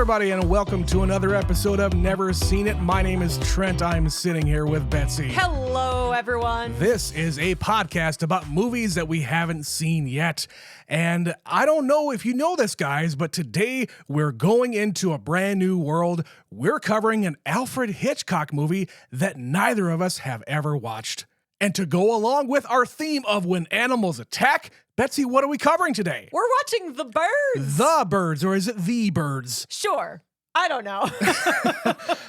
everybody, and welcome to another episode of Never Seen It. My name is Trent. I'm sitting here with Betsy. Hello, everyone. This is a podcast about movies that we haven't seen yet. And I don't know if you know this, guys, but today we're going into a brand new world. We're covering an Alfred Hitchcock movie that neither of us have ever watched. And to go along with our theme of When Animals Attack, Betsy, what are we covering today? We're watching The Birds. The Birds, or is it The Birds? Sure. I don't know.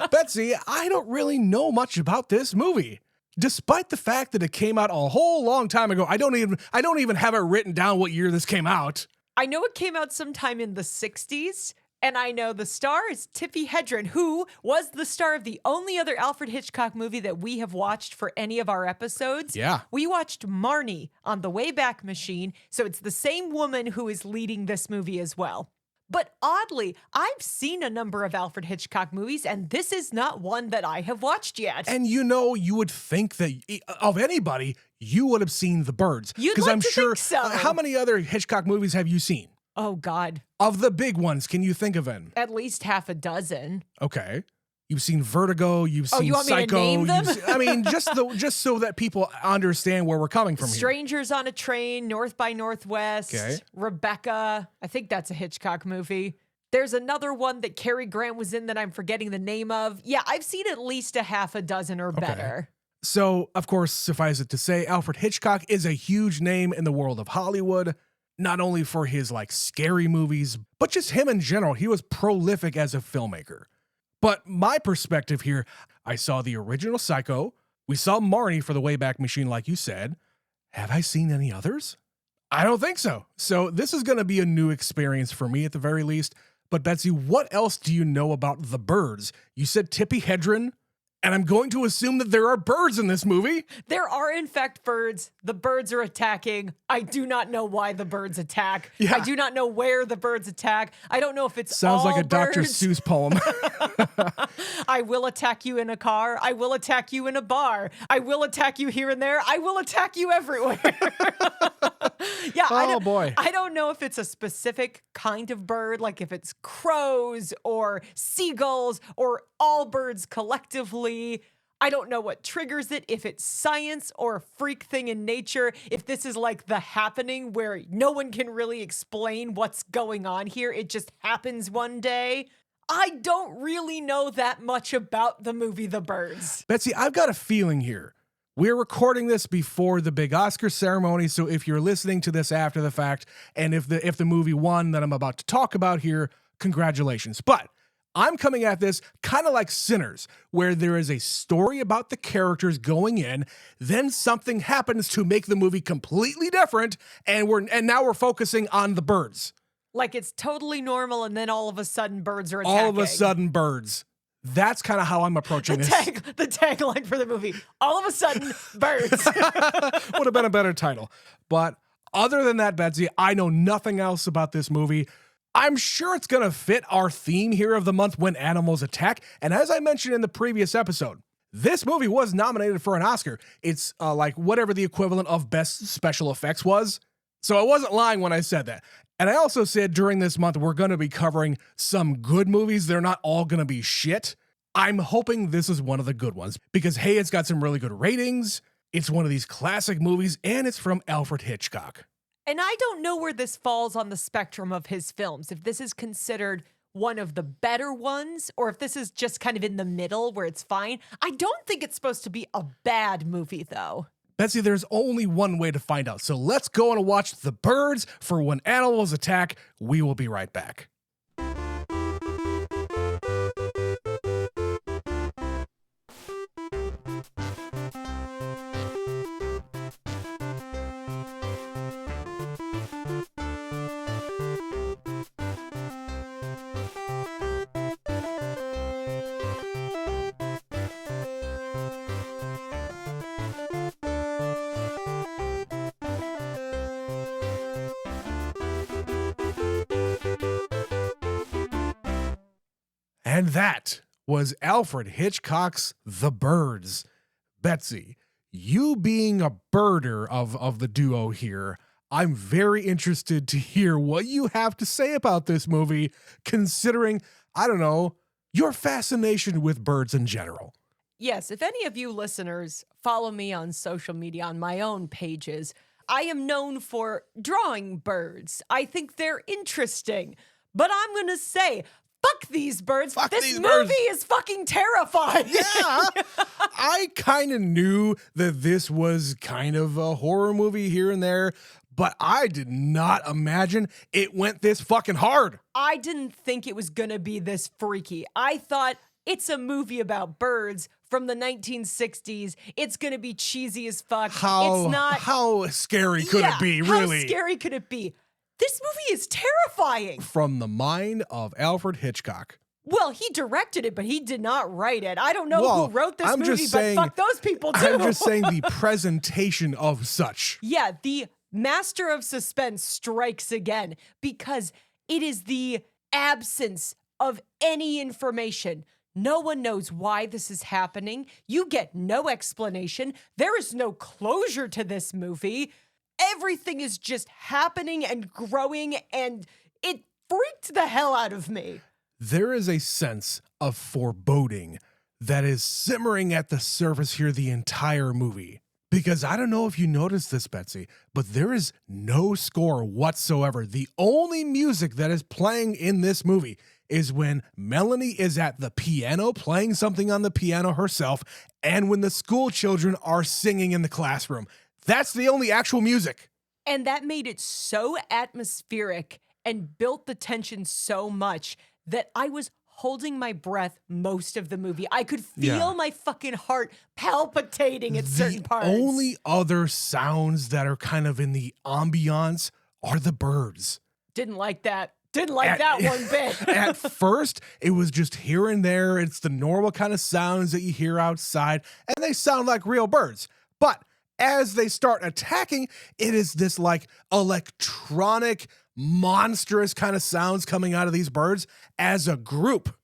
Betsy, I don't really know much about this movie. Despite the fact that it came out a whole long time ago, I don't even have it written down what year this came out. I know it came out sometime in the 60s, and I know the star is Tippi Hedren, who was the star of the only other Alfred Hitchcock movie that we have watched for any of our episodes. Yeah. We watched Marnie on the Wayback Machine, so it's the same woman who is leading this movie as well. But oddly, I've seen a number of Alfred Hitchcock movies, and this is not one that I have watched yet. And you know, you would think that of anybody, you would have seen The Birds. You'd like I'm to sure, think so. How many other Hitchcock movies have you seen? Oh, God. Of the big ones, can you think of any? At least half a dozen. Okay. You've seen Vertigo, you've seen you want Psycho. me to name them? Just so that people understand where we're coming from here. Strangers on a Train, North by Northwest, Okay. Rebecca. I think that's a Hitchcock movie. There's another one that Cary Grant was in that I'm forgetting the name of. Yeah, I've seen at least a half a dozen or better. So, of course, suffice it to say, Alfred Hitchcock is a huge name in the world of Hollywood, not only for his scary movies, but just him in general. He was prolific as a filmmaker. But my perspective here, I saw the original Psycho. We saw Marnie for the Wayback Machine, like you said. Have I seen any others? I don't think so. So this is going to be a new experience for me at the very least. But Betsy, what else do you know about The Birds? You said Tippi Hedren, and I'm going to assume that there are birds in this movie. There are, in fact, birds. The birds are attacking. I do not know why the birds attack. Yeah. I do not know where the birds attack. I don't know if it's Sounds all like a Dr. birds. Seuss poem. I will attack you in a car. I will attack you in a bar. I will attack you here and there. I will attack you everywhere. Yeah. Boy. I don't know if it's a specific kind of bird, like if it's crows or seagulls or all birds collectively. I don't know what triggers it, if it's science or a freak thing in nature, if this is like The Happening where no one can really explain what's going on here. It just happens one day. I don't really know that much about the movie The Birds. Betsy, I've got a feeling here. We're recording this before the big Oscar ceremony, so if you're listening to this after the fact, and if the movie won that I'm about to talk about here, congratulations. But I'm coming at this kind of like Sinners, where there is a story about the characters going in, then something happens to make the movie completely different, and now we're focusing on the birds. Like it's totally normal, and then all of a sudden birds are attacking. All of a sudden, birds. That's kind of how I'm approaching this. The tagline for the movie, all of a sudden, birds. Would have been a better title. But other than that, Betsy, I know nothing else about this movie. I'm sure it's going to fit our theme here of the month, When Animals Attack. And as I mentioned in the previous episode, this movie was nominated for an Oscar. It's like whatever the equivalent of Best Special Effects was. So I wasn't lying when I said that. And I also said during this month, we're going to be covering some good movies. They're not all going to be shit. I'm hoping this is one of the good ones because, hey, it's got some really good ratings. It's one of these classic movies, and it's from Alfred Hitchcock. And I don't know where this falls on the spectrum of his films, if this is considered one of the better ones, or if this is just kind of in the middle where it's fine. I don't think it's supposed to be a bad movie, though. Betsy, there's only one way to find out. So let's go and watch The Birds for When Animals Attack. We will be right back. And that was Alfred Hitchcock's The Birds. Betsy, you being a birder of the duo here, I'm very interested to hear what you have to say about this movie, considering, I don't know, your fascination with birds in general. Yes, if any of you listeners follow me on social media on my own pages, I am known for drawing birds. I think they're interesting. But I'm going to say, fuck these birds. Fuck this these movie birds. is fucking terrifying. Yeah, I kind of knew that this was kind of a horror movie here and there, but I did not imagine it went this fucking hard. I didn't think it was going to be this freaky. I thought it's a movie about birds from the 1960s. It's going to be cheesy as fuck. It's not. How scary could it be, really? How scary could it be? This movie is terrifying. From the mind of Alfred Hitchcock. Well, he directed it, but he did not write it. I don't know Well, who wrote this I'm movie, just saying- but fuck those people too. I'm just saying the presentation of such. Yeah, the master of suspense strikes again because it is the absence of any information. No one knows why this is happening. You get no explanation. There is no closure to this movie. Everything is just happening and growing, and it freaked the hell out of me. There is a sense of foreboding that is simmering at the surface here the entire movie. Because I don't know if you noticed this, Betsy, but there is no score whatsoever. The only music that is playing in this movie is when Melanie is at the piano playing something on the piano herself, and when the school children are singing in the classroom. That's the only actual music. And that made it so atmospheric and built the tension so much that I was holding my breath most of the movie. I could feel my fucking heart palpitating at certain parts. The only other sounds that are kind of in the ambiance are the birds. Didn't like that. Didn't like that one bit. At first, it was just here and there. It's the normal kind of sounds that you hear outside, and they sound like real birds. But as they start attacking, it is this like electronic, monstrous kind of sounds coming out of these birds as a group.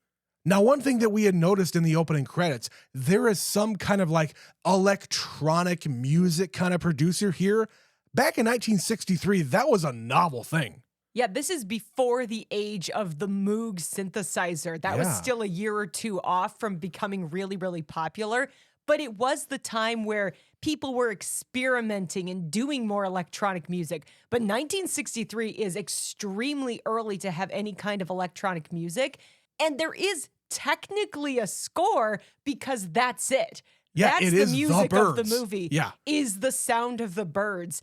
Now, one thing that we had noticed in the opening credits, there is some kind of like electronic music kind of producer here. Back in 1963, that was a novel thing. Yeah, this is before the age of the Moog synthesizer. That was still a year or two off from becoming really, really popular. But it was the time where people were experimenting and doing more electronic music. But 1963 is extremely early to have any kind of electronic music. And there is technically a score because that's it. Yeah, that's it the is the music of the birds. movie. Yeah. Is the sound of the birds.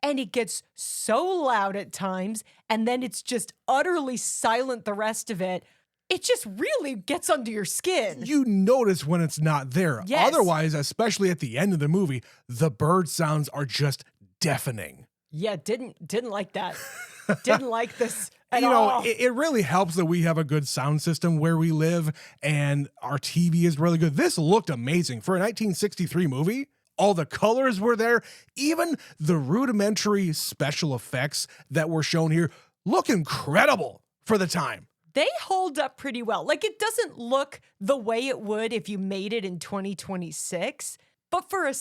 And it gets so loud at times, and then it's just utterly silent the rest of it. It just really gets under your skin. You notice when it's not there. Yes. Otherwise, especially at the end of the movie, the bird sounds are just deafening. Yeah, didn't like that. Didn't like this at You know, all. it really helps that we have a good sound system where we live and our TV is really good. This looked amazing for a 1963 movie. All the colors were there. Even the rudimentary special effects that were shown here look incredible for the time. They hold up pretty well. Like, it doesn't look the way it would if you made it in 2026, but for a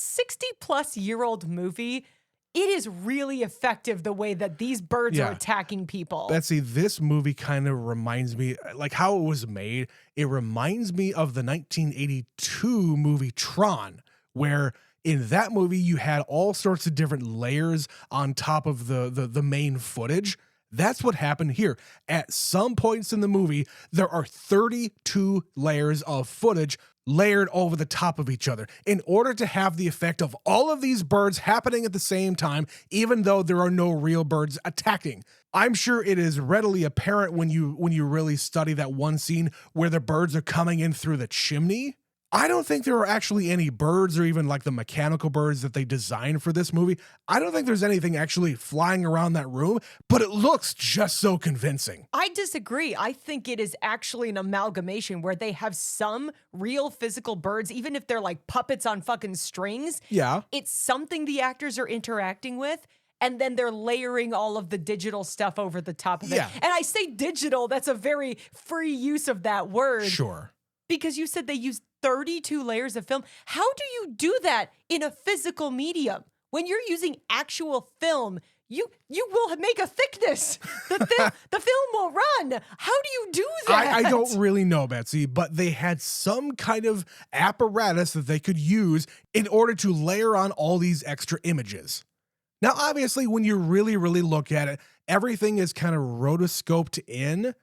60-plus-year-old movie, it is really effective the way that these birds are attacking people. Betsy, this movie kind of reminds me, like how it was made, it reminds me of the 1982 movie Tron, where in that movie you had all sorts of different layers on top of the main footage. That's what happened here. At some points in the movie, there are 32 layers of footage layered over the top of each other in order to have the effect of all of these birds happening at the same time, even though there are no real birds attacking. I'm sure it is readily apparent when you really study that one scene where the birds are coming in through the chimney. I don't think there are actually any birds or even like the mechanical birds that they designed for this movie. I don't think there's anything actually flying around that room, but it looks just so convincing. I disagree. I think it is actually an amalgamation where they have some real physical birds, even if they're like puppets on fucking strings. Yeah. It's something the actors are interacting with. And then they're layering all of the digital stuff over the top of it. Yeah. And I say digital, that's a very free use of that word. Sure. Because you said they used 32 layers of film. How do you do that in a physical medium? When you're using actual film, You will make a thickness. The film will run. How do you do that? I don't really know, Betsy, but they had some kind of apparatus that they could use in order to layer on all these extra images. Now, obviously, when you really, really look at it, everything is kind of rotoscoped in.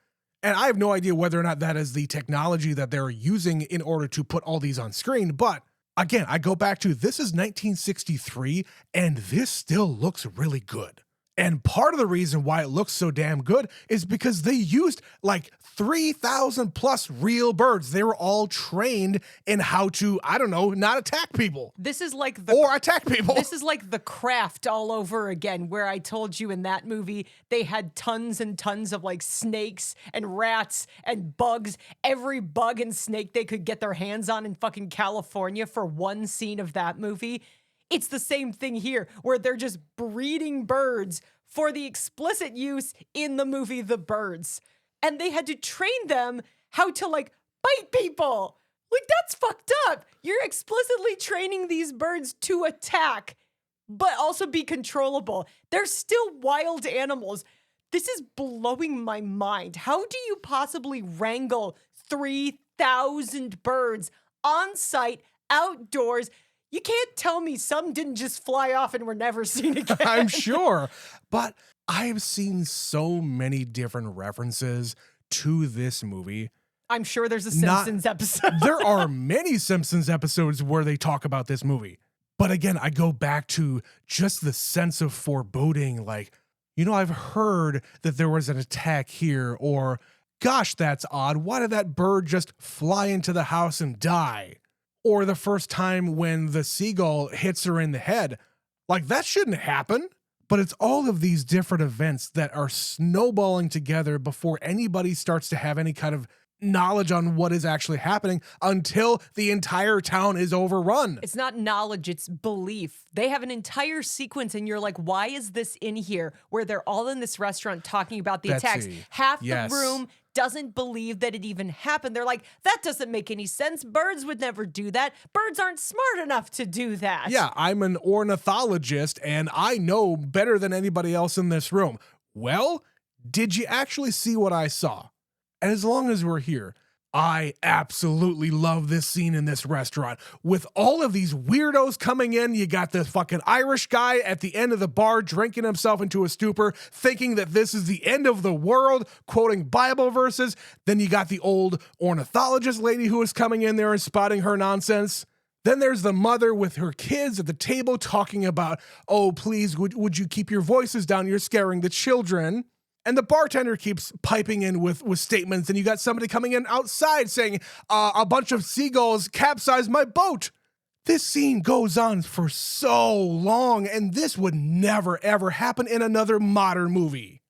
And I have no idea whether or not that is the technology that they're using in order to put all these on screen. But again, I go back to this is 1963, and this still looks really good. And part of the reason why it looks so damn good is because they used like 3,000 plus real birds. They were all trained in how to, I don't know, not attack people. This is like or attack people. This is like The Craft all over again, where I told you in that movie they had tons and tons of like snakes and rats and bugs. Every bug and snake they could get their hands on in fucking California for one scene of that movie. It's the same thing here, where they're just breeding birds for the explicit use in the movie The Birds. And they had to train them how to, like, bite people. Like, that's fucked up. You're explicitly training these birds to attack, but also be controllable. They're still wild animals. This is blowing my mind. How do you possibly wrangle 3,000 birds on site, outdoors? You can't tell me some didn't just fly off and were never seen again. I'm sure. But I've seen so many different references to this movie. I'm sure there's a Simpsons episode. There are many Simpsons episodes where they talk about this movie. But again, I go back to just the sense of foreboding. Like, you know, I've heard that there was an attack here, or gosh, that's odd. Why did that bird just fly into the house and die? Or the first time when the seagull hits her in the head. Like, that shouldn't happen. But it's all of these different events that are snowballing together before anybody starts to have any kind of knowledge on what is actually happening until the entire town is overrun. It's not knowledge, it's belief. They have an entire sequence and you're like, why is this in here? Where they're all in this restaurant talking about the attacks. Half the room doesn't believe that it even happened. They're like, that doesn't make any sense. Birds would never do that. Birds aren't smart enough to do that. Yeah, I'm an ornithologist and I know better than anybody else in this room. Well, did you actually see what I saw? And as long as we're here, I absolutely love this scene in this restaurant. With all of these weirdos coming in, you got this fucking Irish guy at the end of the bar drinking himself into a stupor, thinking that this is the end of the world, quoting Bible verses. Then you got the old ornithologist lady who is coming in there and spouting her nonsense. Then there's the mother with her kids at the table talking about, oh, please, would you keep your voices down? You're scaring the children. And the bartender keeps piping in with statements, and you got somebody coming in outside saying, a bunch of seagulls capsized my boat. This scene goes on for so long, and this would never, ever happen in another modern movie.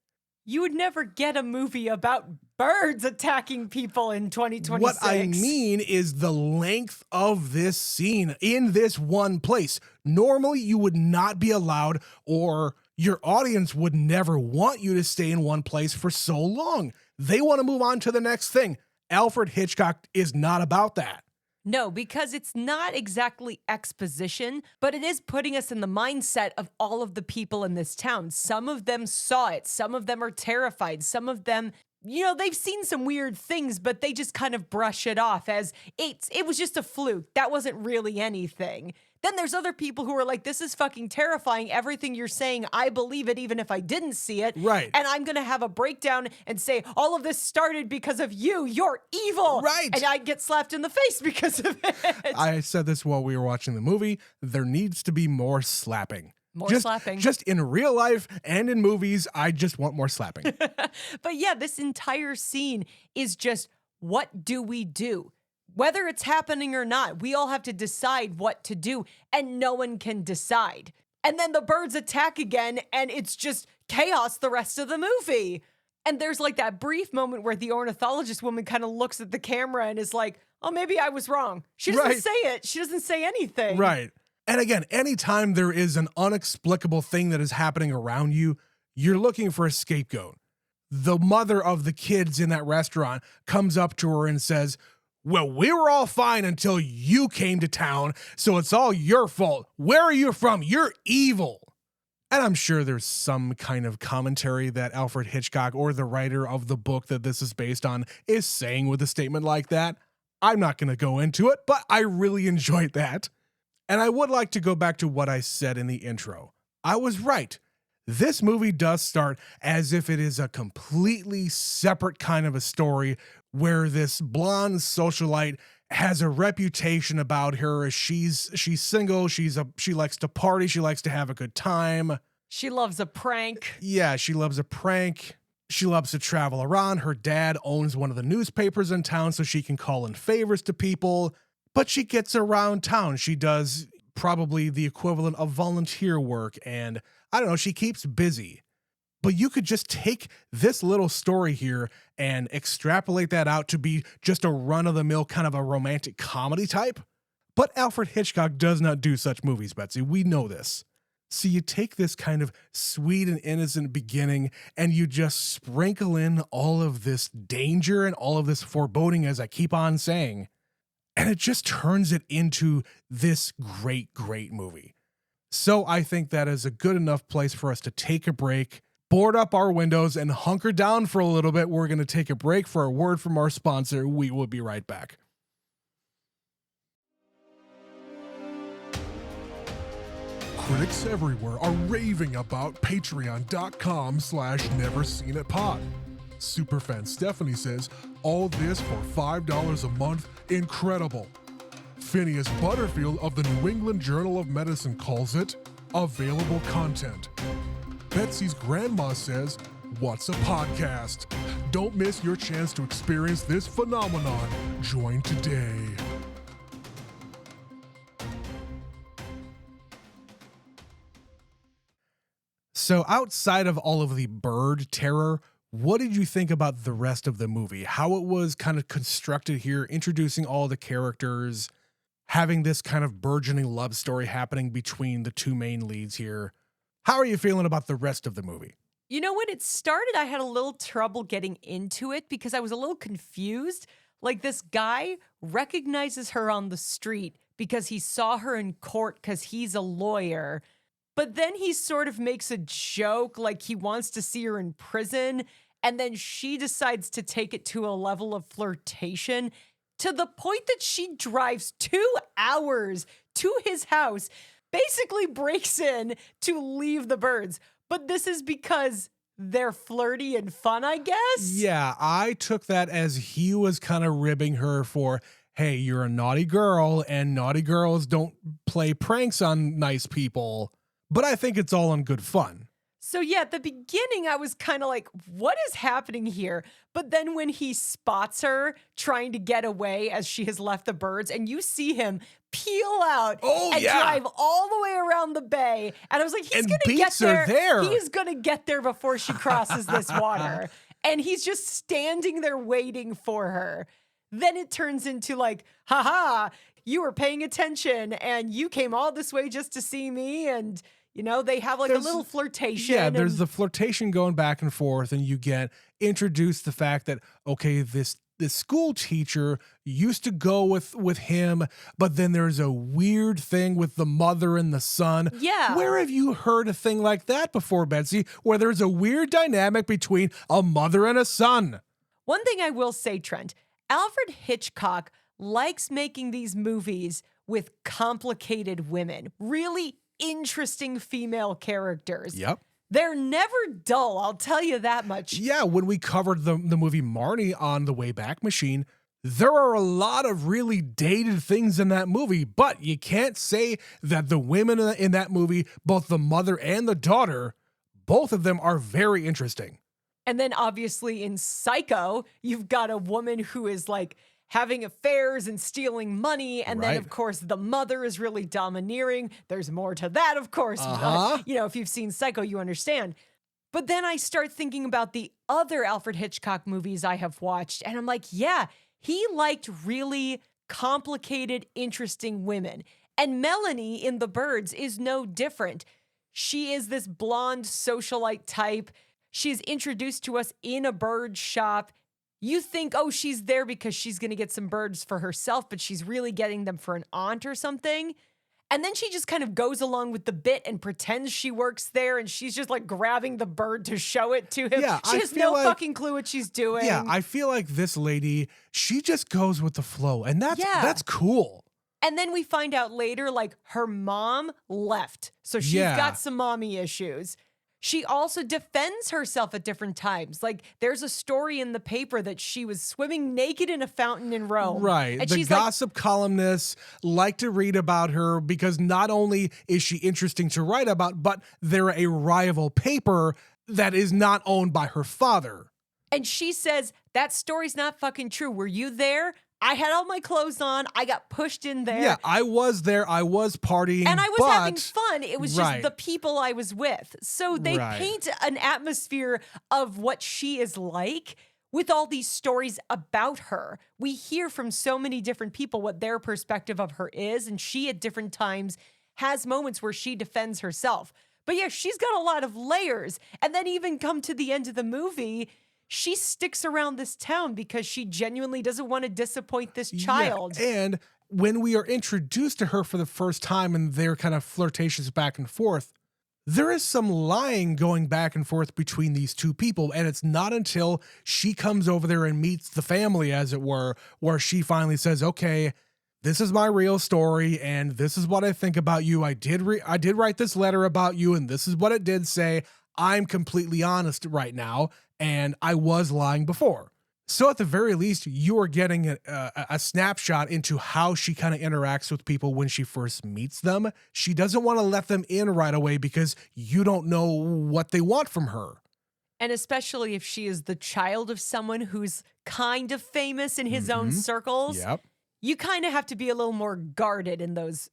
You would never get a movie about birds attacking people in 2026. What I mean is the length of this scene in this one place. Normally, you would not be allowed, or your audience would never want you to stay in one place for so long. They want to move on to the next thing. Alfred Hitchcock is not about that. No, because it's not exactly exposition, but it is putting us in the mindset of all of the people in this town. Some of them saw it. Some of them are terrified. Some of them, you know, they've seen some weird things, but they just kind of brush it off as it was just a fluke. That wasn't really anything. Then there's other people who are like, this is fucking terrifying. Everything you're saying, I believe it even if I didn't see it. Right. And I'm going to have a breakdown and say, all of this started because of you. You're evil. Right. And I get slapped in the face because of it. I said this while we were watching the movie. There needs to be more slapping. More slapping. Just in real life and in movies, I just want more slapping. But yeah, this entire scene is just, what do we do? Whether it's happening or not, we all have to decide what to do, and no one can decide. And then the birds attack again, and it's just chaos the rest of the movie. And there's like that brief moment where the ornithologist woman kind of looks at the camera and is like, oh, maybe I was wrong. She doesn't say it. She doesn't say anything. Right. And again, anytime there is an inexplicable thing that is happening around you, you're looking for a scapegoat. The mother of the kids in that restaurant comes up to her and says, well, we were all fine until you came to town, so it's all your fault. Where are you from? You're evil. And I'm sure there's some kind of commentary that Alfred Hitchcock or the writer of the book that this is based on is saying with a statement like that. I'm not going to go into it, but I really enjoyed that. And I would like to go back to what I said in the intro. I was right. This movie does start as if it is a completely separate kind of a story where this blonde socialite has a reputation about her as she's single, she likes to party, she likes to have a good time. She loves a prank. Yeah, she loves a prank. She loves to travel around. Her dad owns one of the newspapers in town so she can call in favors to people, but she gets around town. She does probably the equivalent of volunteer work, and I don't know, she keeps busy. But you could just take this little story here and extrapolate that out to be just a run-of-the-mill kind of a romantic comedy type. But Alfred Hitchcock does not do such movies, Betsy. We know this. So you take this kind of sweet and innocent beginning and you just sprinkle in all of this danger and all of this foreboding, as I keep on saying, and it just turns it into this great, great movie. So I think that is a good enough place for us to take a break, board up our windows, and hunker down for a little bit. We're going to take a break for a word from our sponsor. We will be right back. Critics everywhere are raving about patreon.com/neverseenitpod. Superfan Stephanie says, all this for $5 a month? Incredible. Phineas Butterfield of the New England Journal of Medicine calls it available content. Betsy's grandma says, what's a podcast? Don't miss your chance to experience this phenomenon. Join today. So outside of all of the bird terror, what did you think about the rest of the movie? How it was kind of constructed here, introducing all the characters, having this kind of burgeoning love story happening between the two main leads here. How are you feeling about the rest of the movie? You know, when it started, I had a little trouble getting into it because I was a little confused. Like, this guy recognizes her on the street because he saw her in court because he's a lawyer. But then he sort of makes a joke like he wants to see her in prison. And then she decides to take it to a level of flirtation to the point that she drives 2 hours to his house, basically breaks in to leave the birds. But this is because they're flirty and fun, I guess? Yeah, I took that as he was kind of ribbing her for, hey, you're a naughty girl and naughty girls don't play pranks on nice people. But I think it's all in good fun. So yeah, at the beginning, I was kind of like, what is happening here? But then when he spots her trying to get away as she has left the birds, and you see him peel out and drive all the way around the bay. And I was like, he's going to get there. He's going to get there before she crosses this water. And he's just standing there waiting for her. Then it turns into like, haha, you were paying attention and you came all this way just to see me. And, you know, they have like a little flirtation. Yeah, there's the flirtation going back and forth, and you get introduced the fact that, okay, this school teacher used to go with him, but then there's a weird thing with the mother and the son. Yeah. Where have you heard a thing like that before, Betsy, where there's a weird dynamic between a mother and a son? One thing I will say, Trent, Alfred Hitchcock likes making these movies with complicated women, really interesting female characters. Yep. They're never dull, I'll tell you that much. Yeah, when we covered the movie Marnie on the Wayback Machine, there are a lot of really dated things in that movie, but you can't say that the women in that movie, both the mother and the daughter, both of them are very interesting. And then obviously in Psycho, you've got a woman who is like having affairs and stealing money. And then, of course, the mother is really domineering. There's more to that, of course. You know, if you've seen Psycho, you understand. But then I start thinking about the other Alfred Hitchcock movies I have watched. And I'm like, yeah, he liked really complicated, interesting women. And Melanie in The Birds is no different. She is this blonde socialite type. She's introduced to us in a bird shop. You think, oh, she's there because she's going to get some birds for herself, but she's really getting them for an aunt or something. And then she just kind of goes along with the bit and pretends she works there, and she's just like grabbing the bird to show it to him. Yeah, she I has feel no like- fucking clue what she's doing. Yeah, I feel like this lady, she just goes with the flow, and that's cool. And then we find out later, like, her mom left. So she's Yeah. got some mommy issues. She also defends herself at different times. Like, there's a story in the paper that she was swimming naked in a fountain in Rome. Right. And The she's gossip columnists like to read about her because not only is she interesting to write about, but they're a rival paper that is not owned by her father. and she says, that story's not fucking true. Were you there? I had all my clothes on. I got pushed in there. Yeah, I was there. I was partying. And I was having fun. It was Right. just the people I was with. So they Right. paint an atmosphere of what she is like with all these stories about her. We hear from so many different people what their perspective of her is. And she at different times has moments where she defends herself. But yeah, she's got a lot of layers. And then even come to the end of the movie, she sticks around this town because she genuinely doesn't want to disappoint this child. Yeah, and when we are introduced to her for the first time and their kind of flirtations back and forth, there is some lying going back and forth between these two people. And it's not until she comes over there and meets the family, as it were, where she finally says, okay, this is my real story and this is what I think about you. I did write this letter about you and this is what it did say. I'm completely honest right now, and I was lying before. So at the very least, you are getting a snapshot into how she kind of interacts with people when she first meets them. She doesn't want to let them in right away because you don't know what they want from her. And especially if she is the child of someone who's kind of famous in his own circles. Yep. You kind of have to be a little more guarded in those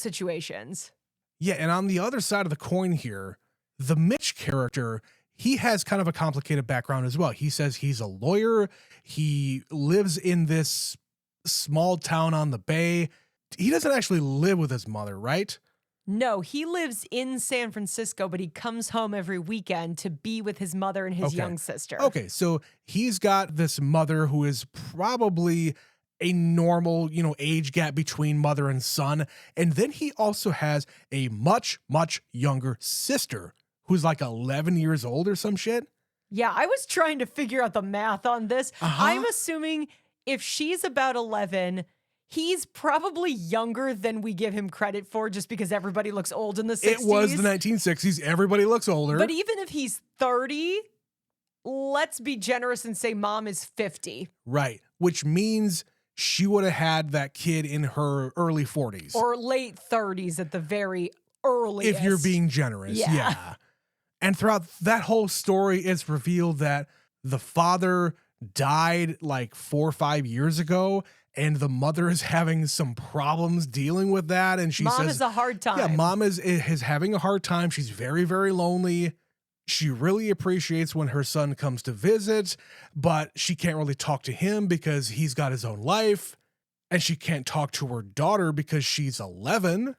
situations. Yeah, and on the other side of the coin here, the Mitch character, he has kind of a complicated background as well. He says he's a lawyer. He lives in this small town on the bay. He doesn't actually live with his mother, right? No, he lives in San Francisco, but he comes home every weekend to be with his mother and his young sister. Okay, so he's got this mother who is probably a normal, age gap between mother and son. And then he also has a much, much younger sister who's like 11 years old or some shit. Yeah, I was trying to figure out the math on this. I'm assuming if she's about 11, he's probably younger than we give him credit for just because everybody looks old in the 60s. It was the 1960s. Everybody looks older. But even if he's 30, let's be generous and say mom is 50. Right, which means she would have had that kid in her early 40s. Or late 30s at the very earliest. If you're being generous, yeah. And throughout that whole story, it's revealed that the father died like 4 or 5 years ago, and the mother is having some problems dealing with that. And she Mom says, has a hard time. yeah, mom is having a hard time. She's very, very lonely. She really appreciates when her son comes to visit, but she can't really talk to him because he's got his own life. And she can't talk to her daughter because she's 11.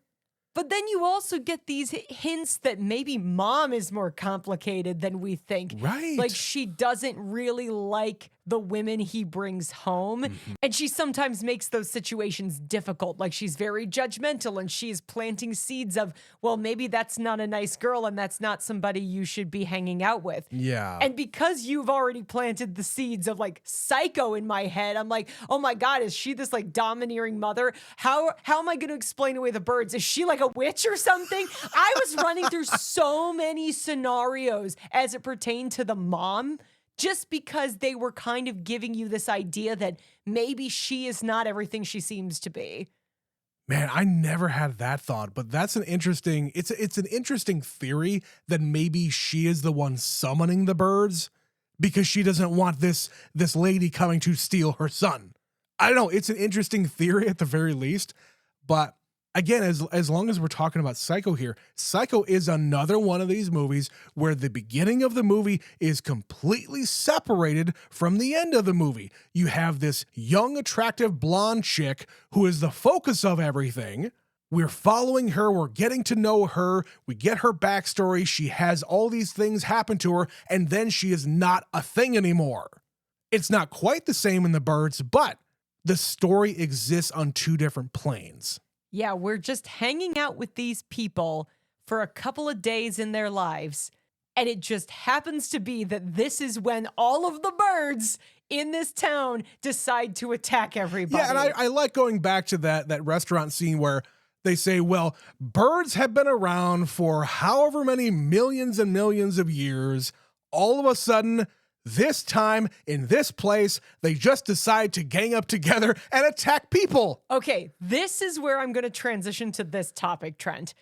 But then you also get these hints that maybe mom is more complicated than we think. Right. Like she doesn't really like the women he brings home. And she sometimes makes those situations difficult. Like she's very judgmental and she's planting seeds of, well, maybe that's not a nice girl and that's not somebody you should be hanging out with. Yeah. And because you've already planted the seeds of like Psycho in my head, I'm like, oh my God, is she this like domineering mother? How am I going to explain away the birds? Is she like a witch or something? I was running through so many scenarios as it pertained to the mom, just because they were kind of giving you this idea that maybe she is not everything she seems to be. Man, I never had that thought, but that's an interesting, it's an interesting theory that maybe she is the one summoning the birds because she doesn't want this lady coming to steal her son. I don't know, it's an interesting theory at the very least, but again, as long as we're talking about Psycho here, Psycho is another one of these movies where the beginning of the movie is completely separated from the end of the movie. You have this young, attractive blonde chick who is the focus of everything. We're following her. We're getting to know her. We get her backstory. She has all these things happen to her, and then she is not a thing anymore. It's not quite the same in The Birds, but the story exists on two different planes. Yeah, we're just hanging out with these people for a couple of days in their lives. And it just happens to be that this is when all of the birds in this town decide to attack everybody. Yeah, and I like going back to that restaurant scene where they say, well, birds have been around for however many millions and millions of years. All of a sudden, this time, in this place, they just decide to gang up together and attack people. Okay, this is where I'm going to transition to this topic, Trent.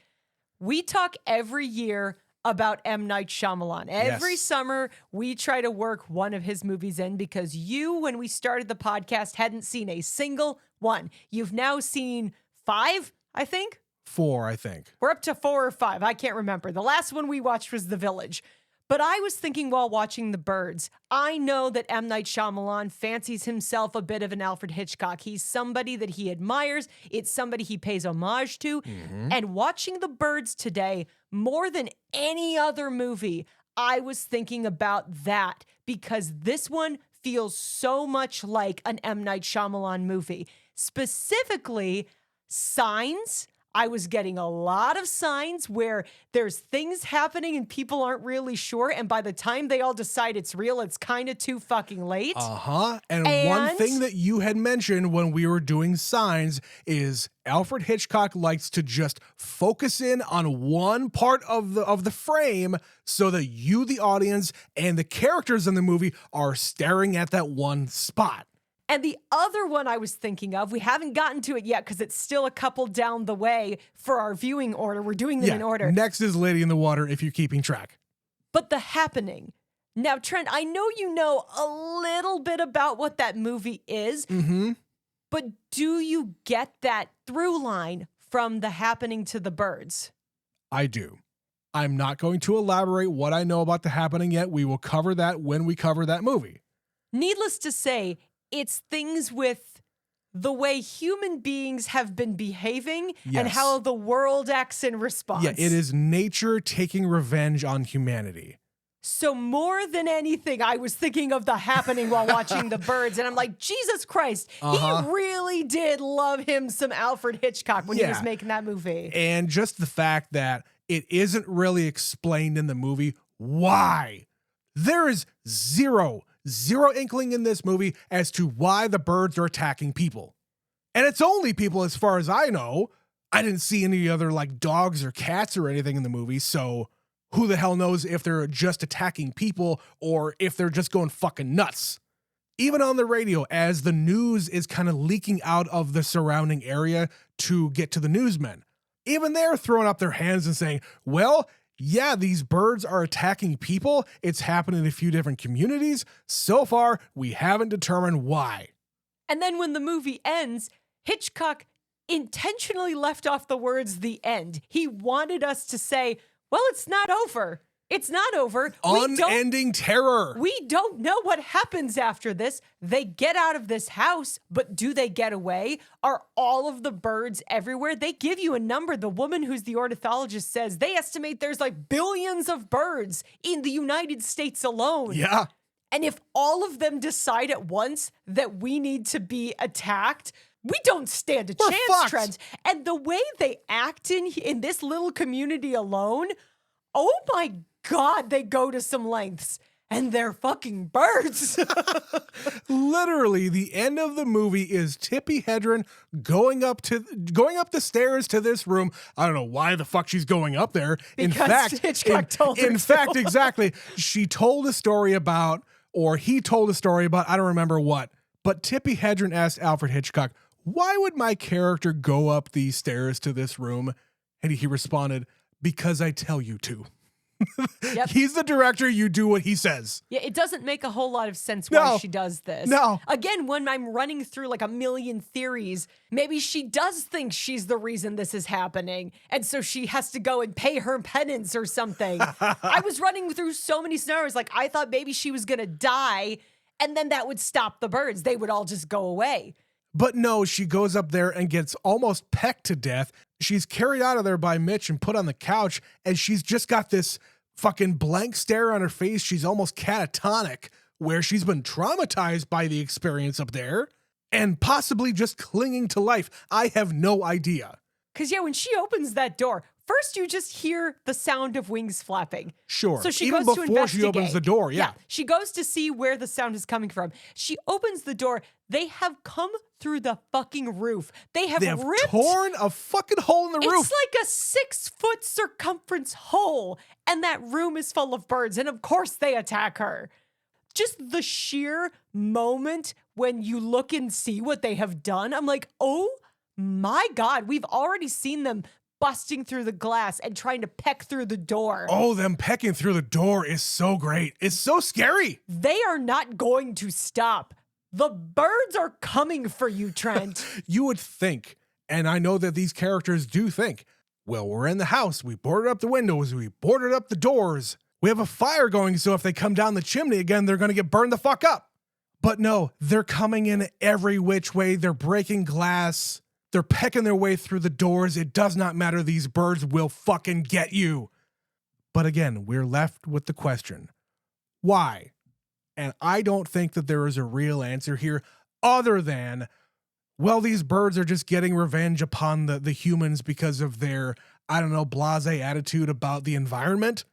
We talk every year about M. Night Shyamalan. Every summer, we try to work one of his movies in because you, when we started the podcast, hadn't seen a single one. You've now seen 5, I think? 4, I think. We're up to 4 or 5. I can't remember. The last one we watched was The Village. But I was thinking while watching The Birds, I know that M. Night Shyamalan fancies himself a bit of an Alfred Hitchcock. He's somebody that he admires. It's somebody he pays homage to. And watching The Birds today, more than any other movie, I was thinking about that because this one feels so much like an M. Night Shyamalan movie. Specifically, Signs. I was getting a lot of signs where there's things happening and people aren't really sure. And by the time they all decide it's real, it's kind of too fucking late. And one thing that you had mentioned when we were doing Signs is Alfred Hitchcock likes to just focus in on one part of the frame so that you, the audience, and the characters in the movie are staring at that one spot. And the other one I was thinking of, we haven't gotten to it yet because it's still a couple down the way for our viewing order. We're doing them in order. Next is Lady in the Water, if you're keeping track. But The Happening. Now, Trent, I know you know a little bit about what that movie is, but do you get that through line from The Happening to The Birds? I do. I'm not going to elaborate what I know about The Happening yet. We will cover that when we cover that movie. Needless to say, it's things with the way human beings have been behaving and how the world acts in response. Yeah, it is nature taking revenge on humanity. So more than anything, I was thinking of The Happening while watching The Birds, and I'm like, Jesus Christ, he really did love him some Alfred Hitchcock when he was making that movie. And just the fact that it isn't really explained in the movie why. There is zero inkling in this movie as to why the birds are attacking people. And it's only people as far as I know. I didn't see any other like dogs or cats or anything in the movie, so who the hell knows if they're just attacking people or if they're just going fucking nuts. Even on the radio, as the news is kind of leaking out of the surrounding area to get to the newsmen, even they're throwing up their hands and saying, well, yeah, these birds are attacking people. It's happened in a few different communities. So far, we haven't determined why. And then when the movie ends, Hitchcock intentionally left off the words "the end." He wanted us to say, well, it's not over. It's not over. Unending terror. We don't know what happens after this. They get out of this house, but do they get away? Are all of the birds everywhere? They give you a number. The woman who's the ornithologist says they estimate there's like billions of birds in the United States alone. Yeah. And if all of them decide at once that we need to be attacked, we don't stand a chance, Trent. And the way they act in this little community alone, oh my God, they go to some lengths. And they're fucking birds. Literally, the end of the movie is Tippi Hedren going up the stairs to this room. I don't know why the fuck she's going up there. Because Hitchcock told her. In fact, exactly. She told a story about, or he told a story about, I don't remember what. But Tippi Hedren asked Alfred Hitchcock, why would my character go up these stairs to this room? And he responded, because I tell you to. Yep. He's the director. You do what he says. Yeah, it doesn't make a whole lot of sense why she does this. No. Again, when I'm running through like a million theories, maybe she does think she's the reason this is happening. And so she has to go and pay her penance or something. I was running through so many scenarios. Like I thought maybe she was going to die and then that would stop the birds. They would all just go away. But no, she goes up there and gets almost pecked to death. She's carried out of there by Mitch and put on the couch, and she's just got this fucking blank stare on her face. She's almost catatonic, where she's been traumatized by the experience up there and possibly just clinging to life. I have no idea. Because, yeah, when she opens that door, first you just hear the sound of wings flapping. Sure. So she Even goes to before she opens the investigate. door, yeah. She goes to see where the sound is coming from. She opens the door. They have come through the fucking roof. They have ripped. Torn a fucking hole in the roof. It's like a 6-foot circumference hole, and that room is full of birds. And of course they attack her. Just the sheer moment when you look and see what they have done, I'm like, oh my God, we've already seen them busting through the glass and trying to peck through the door. Oh, them pecking through the door is so great. It's so scary. They are not going to stop. The birds are coming for you, Trent. You would think, and I know that these characters do think, well, we're in the house. We boarded up the windows. We boarded up the doors. We have a fire going, so if they come down the chimney again, they're going to get burned the fuck up. But no, they're coming in every which way. They're breaking glass. They're pecking their way through the doors. It does not matter. These birds will fucking get you. But again, we're left with the question, why? And I don't think that there is a real answer here other than, well, these birds are just getting revenge upon the humans because of their, I don't know, blasé attitude about the environment.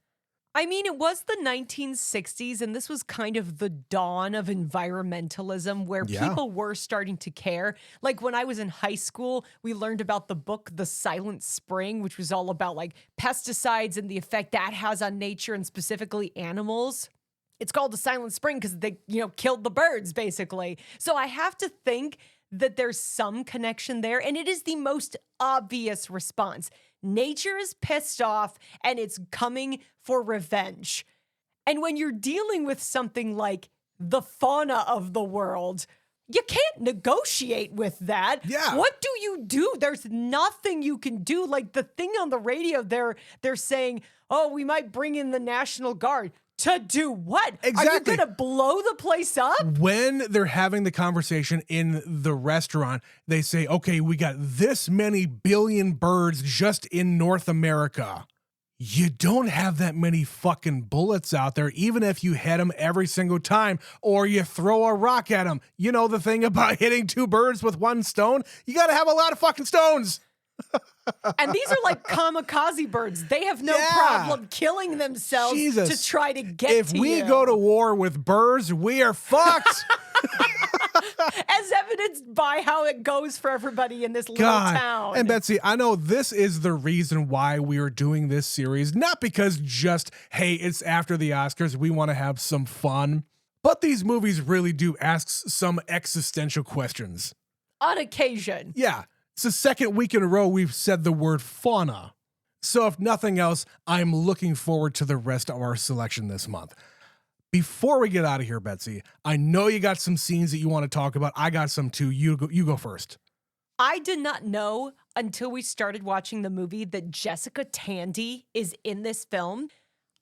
I mean, it was the 1960s, and this was kind of the dawn of environmentalism where people were starting to care. Like when I was in high school, we learned about the book The Silent Spring, which was all about like pesticides and the effect that has on nature and specifically animals. It's called The Silent Spring because they, killed the birds, basically. So I have to think that there's some connection there, and it is the most obvious response. Nature is pissed off and it's coming for revenge. And when you're dealing with something like the fauna of the world, you can't negotiate with that. Yeah. What do you do? There's nothing you can do. Like the thing on the radio, they're saying, oh, we might bring in the National Guard. To do what? Exactly. Are you going to blow the place up? When they're having the conversation in the restaurant, they say, okay, we got this many billion birds just in North America. You don't have that many fucking bullets out there, even if you hit them every single time or you throw a rock at them. You know the thing about hitting 2 birds with 1 stone? You got to have a lot of fucking stones. And these are like kamikaze birds. They have no problem killing themselves to try to get to you. If we go to war with birds, we are fucked. As evidenced by how it goes for everybody in this little town. And Betsy, I know this is the reason why we are doing this series, not because just, hey, it's after the Oscars, we want to have some fun, but these movies really do ask some existential questions. On occasion. Yeah. It's the second week in a row we've said the word fauna. So if nothing else, I'm looking forward to the rest of our selection this month. Before we get out of here, Betsy, I know you got some scenes that you want to talk about. I got some too. You go first. I did not know until we started watching the movie that Jessica Tandy is in this film.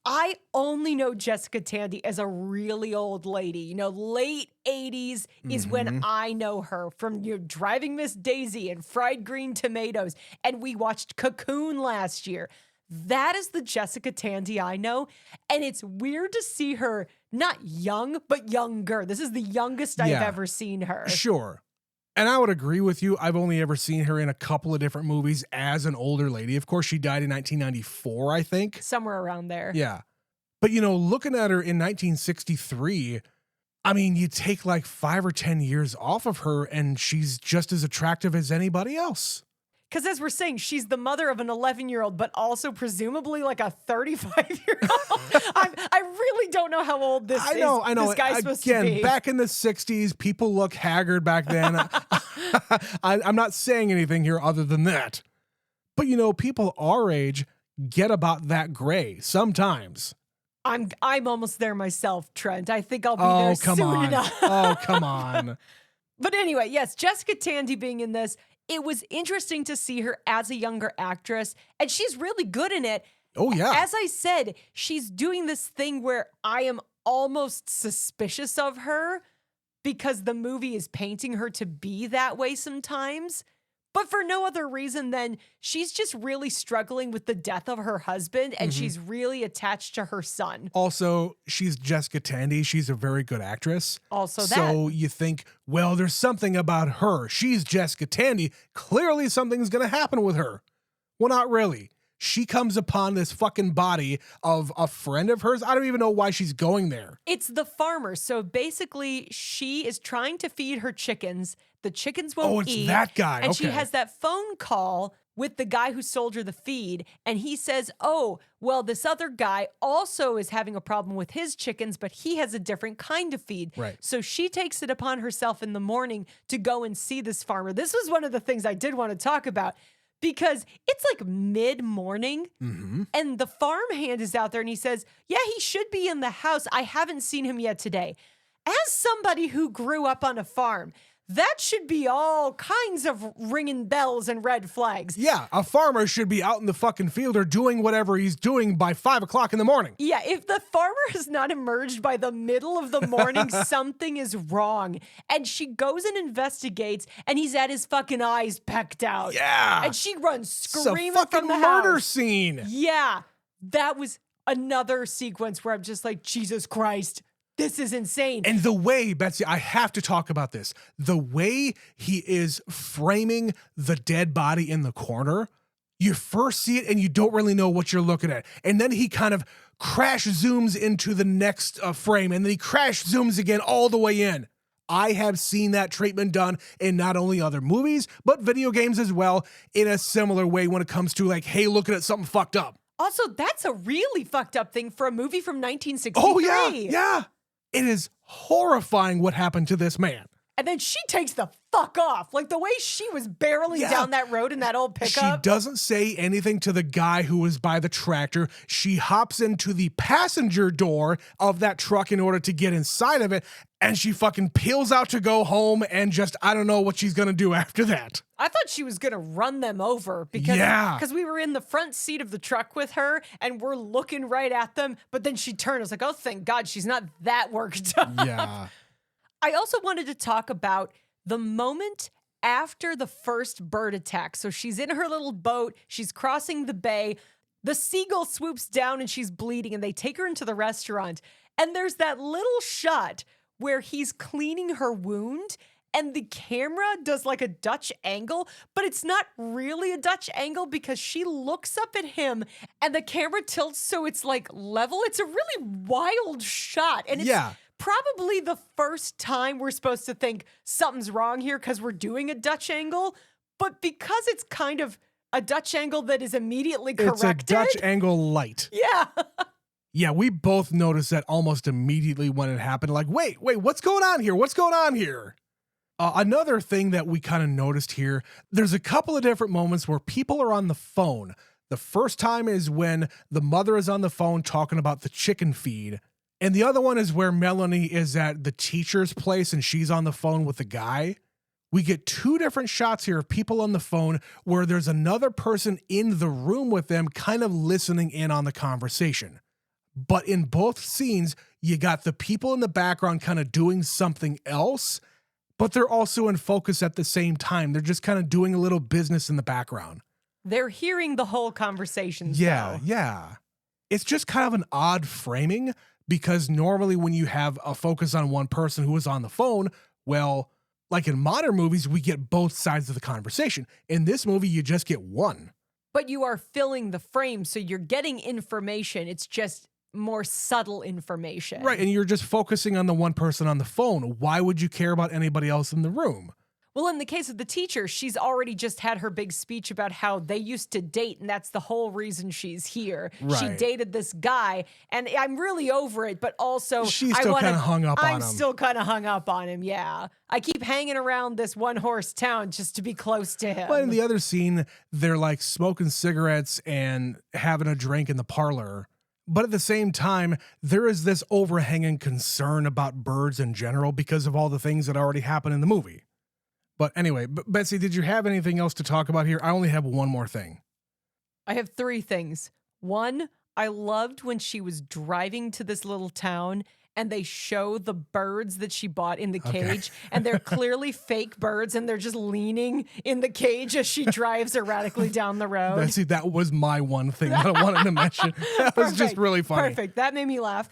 I only know Jessica Tandy as a really old lady. Late 80s is when I know her from Driving Miss Daisy and Fried Green Tomatoes. And we watched Cocoon last year. That is the Jessica Tandy I know. And it's weird to see her not young, but younger. This is the youngest I've ever seen her. Sure. And I would agree with you. I've only ever seen her in a couple of different movies as an older lady. Of course, she died in 1994, I think. Somewhere around there. Yeah. But, looking at her in 1963, I mean, you take like 5 or 10 years off of her and she's just as attractive as anybody else. Because as we're saying, she's the mother of an 11-year-old, but also presumably like a 35-year-old. I really don't know how old this this guy's supposed to be. Again, back in the 60s, people look haggard back then. I'm not saying anything here other than that. But, people our age get about that gray sometimes. I'm almost there myself, Trent. I think I'll be there soon enough. Oh, come on. But anyway, yes, Jessica Tandy being in this, it was interesting to see her as a younger actress, and she's really good in it. Oh, yeah. As I said, she's doing this thing where I am almost suspicious of her because the movie is painting her to be that way sometimes. But for no other reason than she's just really struggling with the death of her husband and she's really attached to her son. Also, she's Jessica Tandy. She's a very good actress. Also that. So you think, well, there's something about her. She's Jessica Tandy. Clearly something's going to happen with her. Well, not really. She comes upon this fucking body of a friend of hers. I don't even know why she's going there. It's the farmer. So basically, she is trying to feed her chickens. The chickens won't eat. Oh, it's that guy. And she Okay. has that phone call with the guy who sold her the feed. And he says, oh, well, this other guy also is having a problem with his chickens, but he has a different kind of feed. Right. So she takes it upon herself in the morning to go and see this farmer. This was one of the things I did want to talk about, because it's like mid-morning and the farmhand is out there and he says, yeah, he should be in the house. I haven't seen him yet today. As somebody who grew up on a farm, that should be all kinds of ringing bells and red flags. Yeah, a farmer should be out in the fucking field or doing whatever he's doing by 5 o'clock in the morning. Yeah, if the farmer has not emerged by the middle of the morning, something is wrong. And she goes and investigates, and he's at his fucking eyes pecked out. Yeah. And she runs It's a screaming fucking from the murder house. scene. Yeah, that was another sequence where I'm just like, Jesus Christ, this is insane. And the way, Betsy, I have to talk about this. The way he is framing the dead body in the corner, you first see it and you don't really know what you're looking at. And then he kind of crash zooms into the next frame, and then he crash zooms again all the way in. I have seen that treatment done in not only other movies, but video games as well, in a similar way when it comes to like, hey, looking at something fucked up. Also, that's a really fucked up thing for a movie from 1963. Oh, yeah. It is horrifying what happened to this man. And then she takes the fuck off. Like the way she was barreling down that road in that old pickup. She doesn't say anything to the guy who was by the tractor. She hops into the passenger door of that truck in order to get inside of it. And she fucking peels out to go home and just, I don't know what she's going to do after that. I thought she was going to run them over because we were in the front seat of the truck with her and we're looking right at them. But then she turned. I was like, oh, thank God she's not that worked up. Yeah. I also wanted to talk about the moment after the first bird attack. So she's in her little boat. She's crossing the bay. The seagull swoops down and she's bleeding and they take her into the restaurant. And there's that little shot where he's cleaning her wound and the camera does like a Dutch angle, but it's not really a Dutch angle because she looks up at him and the camera tilts so it's like level. It's a really wild shot. And it's probably the first time we're supposed to think something's wrong here because we're doing a Dutch angle, but because it's kind of a Dutch angle that is immediately corrected. It's a Dutch angle light. Yeah. Yeah, we both noticed that almost immediately when it happened. Like, wait, what's going on here? What's going on here? Another thing that we kind of noticed here, there's a couple of different moments where people are on the phone. The first time is when the mother is on the phone talking about the chicken feed. And the other one is where Melanie is at the teacher's place and she's on the phone with the guy. We get two different shots here of people on the phone where there's another person in the room with them kind of listening in on the conversation. But in both scenes, you got the people in the background kind of doing something else, but they're also in focus at the same time. They're just kind of doing a little business in the background. They're hearing the whole conversation. Yeah. It's just kind of an odd framing because normally when you have a focus on one person who is on the phone, well, like in modern movies, we get both sides of the conversation. In this movie, you just get one. But you are filling the frame, so you're getting information. It's just more subtle information. Right, and you're just focusing on the one person on the phone. Why would you care about anybody else in the room? Well, in the case of the teacher, she's already just had her big speech about how they used to date, and that's the whole reason she's here. Right. She dated this guy, and I'm really over it, but also She's still kind of hung up on him. I'm still kind of hung up on him, yeah. I keep hanging around this one-horse town just to be close to him. But in the other scene, they're like smoking cigarettes and having a drink in the parlor. But at the same time, there is this overhanging concern about birds in general because of all the things that already happened in the movie. But anyway, Betsy, did you have anything else to talk about here? I only have one more thing. I have three things. One, I loved when she was driving to this little town and they show the birds that she bought in the cage, and they're clearly fake birds, and they're just leaning in the cage as she drives erratically down the road. Betsy, that was my one thing that I wanted to mention. That was just really funny. Perfect. That made me laugh.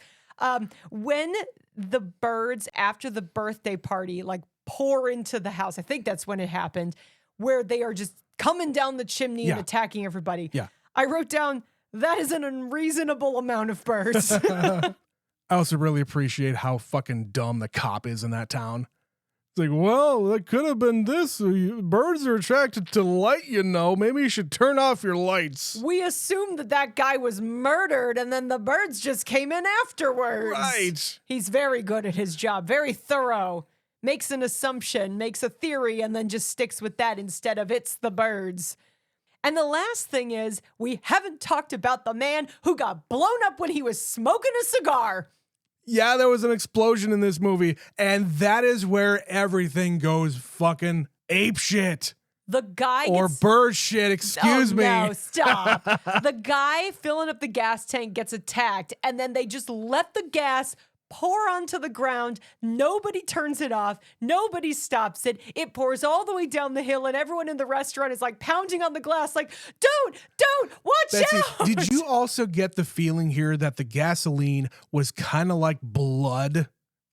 When the birds, after the birthday party, like pour into the house, I think that's when it happened, where they are just coming down the chimney and attacking everybody. Yeah. I wrote down, that is an unreasonable amount of birds. I also really appreciate how fucking dumb the cop is in that town. It's like, well, that could have been this. Birds are attracted to light, you know. Maybe you should turn off your lights. We assumed that guy was murdered, and then the birds just came in afterwards. Right. He's very good at his job, very thorough. Makes an assumption, makes a theory, and then just sticks with that instead of it's the birds. And the last thing is, we haven't talked about the man who got blown up when he was smoking a cigar. Yeah, there was an explosion in this movie, and that is where everything goes fucking apeshit. The guy or bird shit, excuse me. No, stop. The guy filling up the gas tank gets attacked, and then they just let the gas pour onto the ground. Nobody turns it off. Nobody stops it. It pours all the way down the hill, and everyone in the restaurant is like pounding on the glass like, don't, watch Betsy, out. did you also get the feeling here that the gasoline was kind of like blood?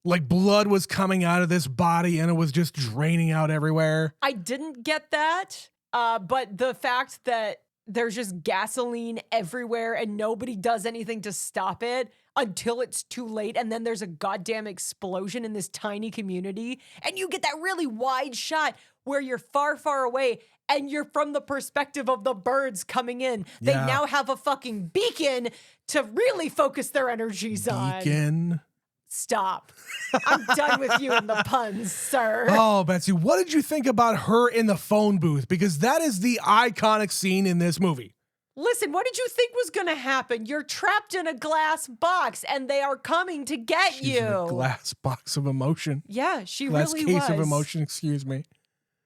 Like blood was coming out of this body and it was just draining out everywhere? I didn't get that, but the fact that there's just gasoline everywhere and nobody does anything to stop it until it's too late, and then there's a goddamn explosion in this tiny community, and you get that really wide shot where you're far, far away, and you're from the perspective of the birds coming in. They now have a fucking beacon to really focus their energies on. Beacon? Stop. I'm done with you and the puns, sir. Oh, Betsy, what did you think about her in the phone booth? Because that is the iconic scene in this movie. Listen, what did you think was going to happen? You're trapped in a glass box and they are coming to get She's you. in a glass box of emotion. Yeah, she glass really was. Glass case of emotion, excuse me.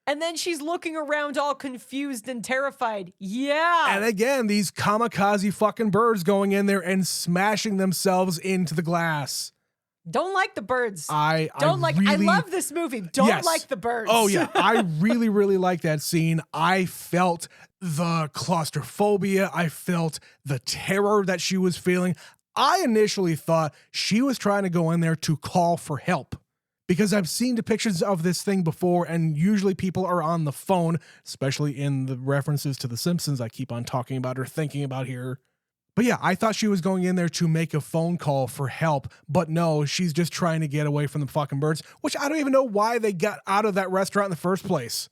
And then she's looking around all confused and terrified. Yeah. And again, these kamikaze fucking birds going in there and smashing themselves into the glass. Don't like the birds. I love this movie. Don't like the birds. Oh yeah, I really, really like that scene. I felt the claustrophobia. I felt the terror that she was feeling. I initially thought she was trying to go in there to call for help because I've seen depictions of this thing before, and usually people are on the phone, especially in the references to The Simpsons I keep on talking about or thinking about here. But yeah, I thought she was going in there to make a phone call for help, but no, she's just trying to get away from the fucking birds, which I don't even know why they got out of that restaurant in the first place.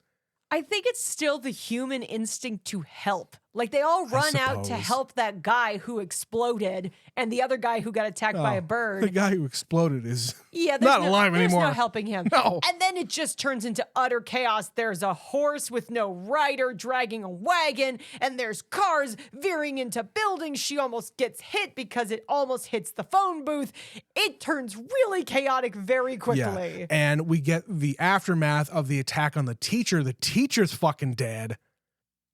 I think it's still the human instinct to help. Like they all run out to help that guy who exploded and the other guy who got attacked by a bird. The guy who exploded is not alive anymore. There's no helping him. No. And then it just turns into utter chaos. There's a horse with no rider dragging a wagon, and there's cars veering into buildings. She almost gets hit because it almost hits the phone booth. It turns really chaotic very quickly. Yeah. And we get the aftermath of the attack on the teacher. The teacher's fucking dead.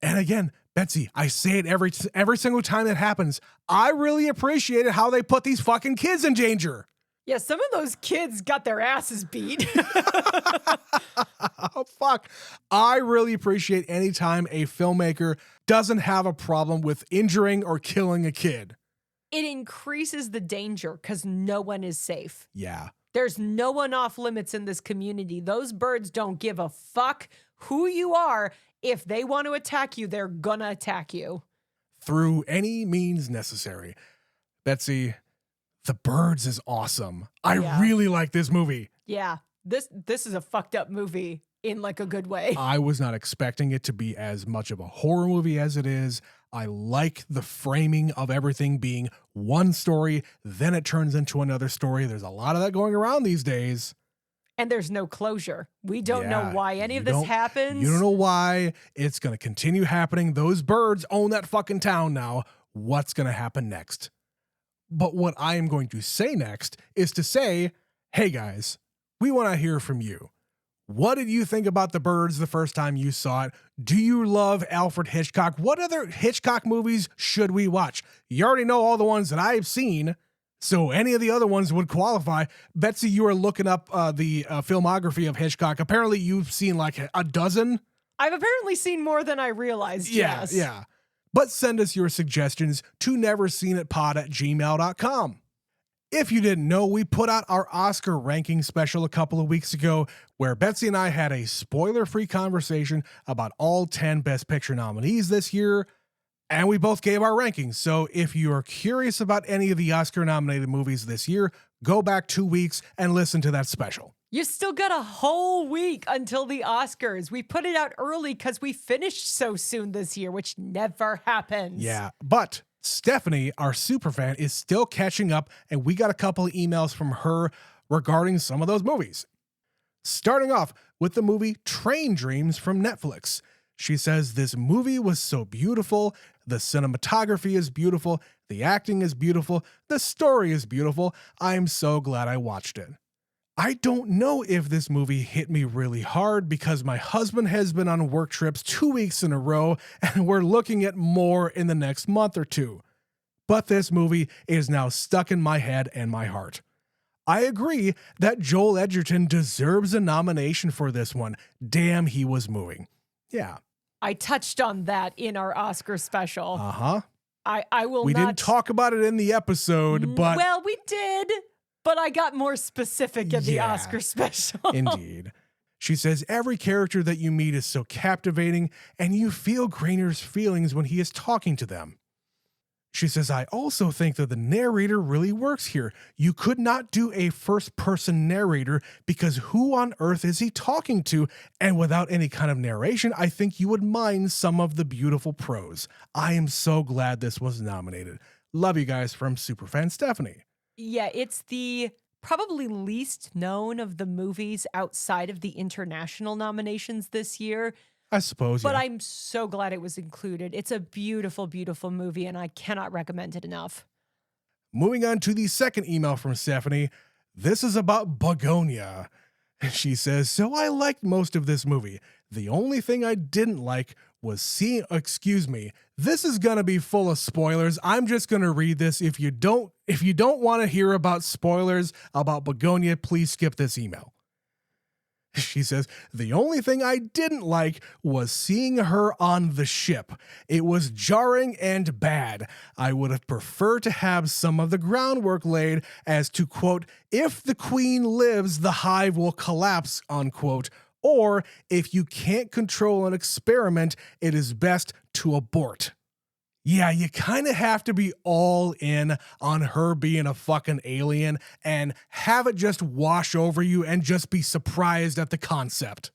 And again, Betsy, I say it every single time it happens. I really appreciated how they put these fucking kids in danger. Yeah, some of those kids got their asses beat. Oh, fuck. I really appreciate any time a filmmaker doesn't have a problem with injuring or killing a kid. It increases the danger because no one is safe. Yeah. There's no one off limits in this community. Those birds don't give a fuck who you are. If they want to attack you, they're gonna attack you. Through any means necessary. Betsy, The Birds is awesome. I really like this movie. Yeah, this is a fucked up movie in like a good way. I was not expecting it to be as much of a horror movie as it is. I like the framing of everything being one story, then it turns into another story. There's a lot of that going around these days. And there's no closure. We don't know why any of this happens. You don't know why. It's going to continue happening. Those birds own that fucking town now. What's going to happen next? But what I am going to say next is to say, hey guys, we want to hear from you. What did you think about The Birds the first time you saw it? Do you love Alfred Hitchcock? What other Hitchcock movies should we watch? You already know all the ones that I've seen. So any of the other ones would qualify. Betsy, you are looking up the filmography of Hitchcock. Apparently you've seen like a dozen. I've apparently seen more than I realized. Yes. Yeah. But send us your suggestions to neverseenitpod@gmail.com. If you didn't know, we put out our Oscar ranking special a couple of weeks ago where Betsy and I had a spoiler-free conversation about all 10 Best Picture nominees this year, and we both gave our rankings. So if you are curious about any of the Oscar-nominated movies this year, go back 2 weeks and listen to that special. You still got a whole week until the Oscars. We put it out early because we finished so soon this year, which never happens. Yeah, but Stephanie, our superfan, is still catching up, and we got a couple of emails from her regarding some of those movies. Starting off with the movie Train Dreams from Netflix. She says, this movie was so beautiful, the cinematography is beautiful, the acting is beautiful, the story is beautiful. I'm so glad I watched it. I don't know if this movie hit me really hard because my husband has been on work trips 2 weeks in a row and we're looking at more in the next month or two. But this movie is now stuck in my head and my heart. I agree that Joel Edgerton deserves a nomination for this one. Damn, he was moving. Yeah. I touched on that in our Oscar special. Uh-huh. I will We not... didn't talk about it in the episode, but... Well, we did, but I got more specific in the Oscar special. Indeed. She says, every character that you meet is so captivating, and you feel Grainer's feelings when he is talking to them. She says, I also think that the narrator really works here. You could not do a first-person narrator because who on earth is he talking to? And without any kind of narration, I think you would mind some of the beautiful prose. I am so glad this was nominated. Love you guys from Superfan Stephanie. Yeah, it's the probably least known of the movies outside of the international nominations this year. I suppose, But yeah. I'm so glad it was included. It's a beautiful, beautiful movie, and I cannot recommend it enough. Moving on to the second email from Stephanie. This is about Begonia. She says, so I liked most of this movie. The only thing I didn't like was seeing, excuse me, this is going to be full of spoilers. I'm just going to read this. If you don't want to hear about spoilers about Begonia, please skip this email. She says, the only thing I didn't like was seeing her on the ship. It was jarring and bad. I would have preferred to have some of the groundwork laid as to, quote, if the queen lives, the hive will collapse, unquote, or if you can't control an experiment, it is best to abort. Yeah, you kind of have to be all in on her being a fucking alien and have it just wash over you and just be surprised at the concept.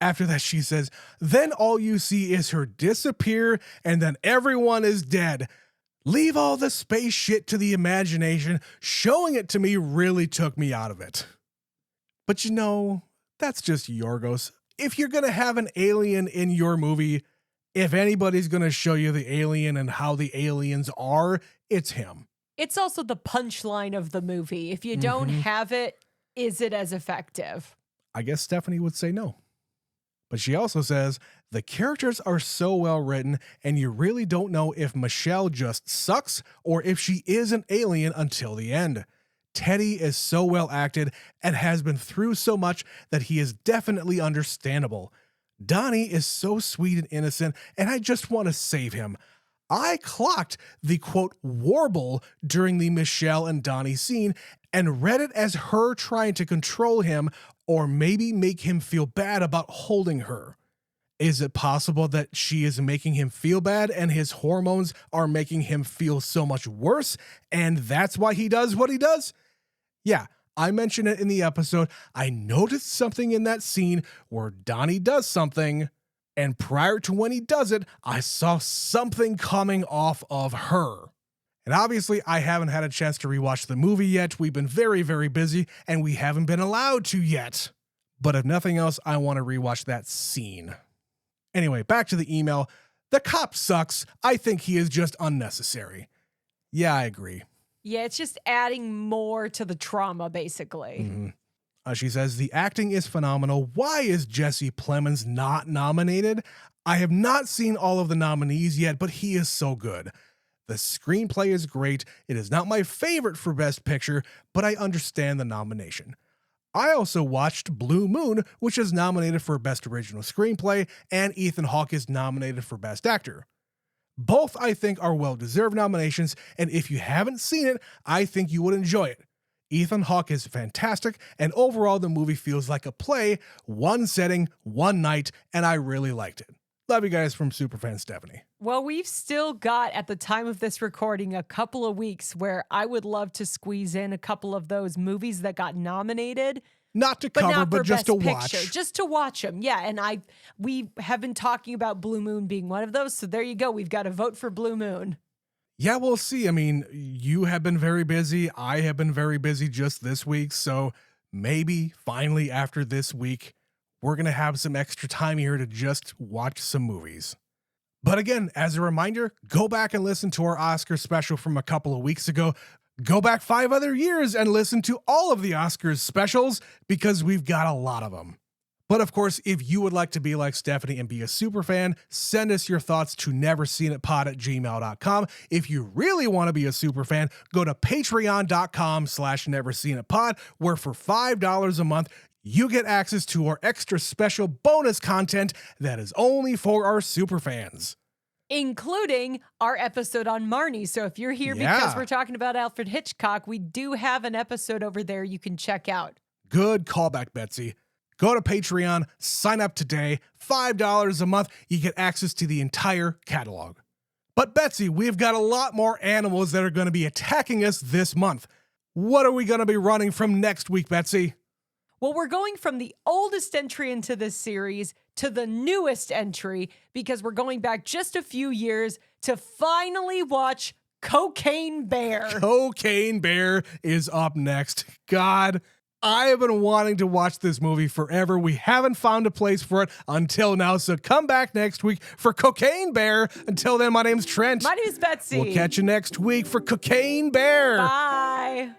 After that, she says, then all you see is her disappear and then everyone is dead. Leave all the space shit to the imagination. Showing it to me really took me out of it. But you know, that's just Yorgos. If you're going to have an alien in your movie, if anybody's going to show you the alien and how the aliens are, it's him. It's also the punchline of the movie. If you don't have it, is it as effective? I guess Stephanie would say no. But she also says, the characters are so well written, and you really don't know if Michelle just sucks or if she is an alien until the end. Teddy is so well acted and has been through so much that he is definitely understandable. Donnie is so sweet and innocent, and I just want to save him. I clocked the, quote, warble during the Michelle and Donnie scene and read it as her trying to control him or maybe make him feel bad about holding her. Is it possible that she is making him feel bad and his hormones are making him feel so much worse, and that's why he does what he does? Yeah. I mentioned it in the episode. I noticed something in that scene where Donnie does something, and prior to when he does it, I saw something coming off of her. And obviously, I haven't had a chance to rewatch the movie yet. We've been very, very busy, and we haven't been allowed to yet. But if nothing else, I want to rewatch that scene. Anyway, back to the email. The cop sucks. I think he is just unnecessary. Yeah, I agree. Yeah, it's just adding more to the trauma, basically. She says, the acting is phenomenal. Why is Jesse Plemons not nominated? I have not seen all of the nominees yet, but he is so good. The screenplay is great. It is not my favorite for Best Picture, but I understand the nomination. I also watched Blue Moon, which is nominated for Best Original Screenplay, and Ethan Hawke is nominated for Best Actor. Both, I think, are well-deserved nominations, and if you haven't seen it, I think you would enjoy it. Ethan Hawke is fantastic, and overall the movie feels like a play, one setting, one night, and I really liked it. Love you guys from Superfan Stephanie. Well, we've still got, at the time of this recording, a couple of weeks where I would love to squeeze in a couple of those movies that got nominated. Not to cover, but just to watch. Just to watch them, yeah. And we have been talking about Blue Moon being one of those, so there you go. We've got to vote for Blue Moon. Yeah, we'll see. I mean, you have been very busy. I have been very busy just this week, so maybe finally after this week, we're going to have some extra time here to just watch some movies. But again, as a reminder, go back and listen to our Oscar special from a couple of weeks ago. Go back 5 other years and listen to all of the Oscars specials because we've got a lot of them. But of course, if you would like to be like Stephanie and be a super fan, send us your thoughts to neverseenitpod@gmail.com. If you really want to be a super fan, go to patreon.com/neverseenitpod, where for $5 a month, you get access to our extra special bonus content that is only for our super fans. Including our episode on Marnie. So if you're here because we're talking about Alfred Hitchcock, we do have an episode over there you can check out. Good callback, Betsy. Go to Patreon, sign up today, $5 a month, you get access to the entire catalog. But Betsy, we've got a lot more animals that are going to be attacking us this month. What are we going to be running from next week, Betsy? Well, we're going from the oldest entry into this series to the newest entry because we're going back just a few years to finally watch Cocaine Bear. Cocaine Bear is up next. God, I have been wanting to watch this movie forever. We haven't found a place for it until now, so come back next week for Cocaine Bear. Until then, my name's Trent. My name is Betsy. We'll catch you next week for Cocaine Bear. Bye.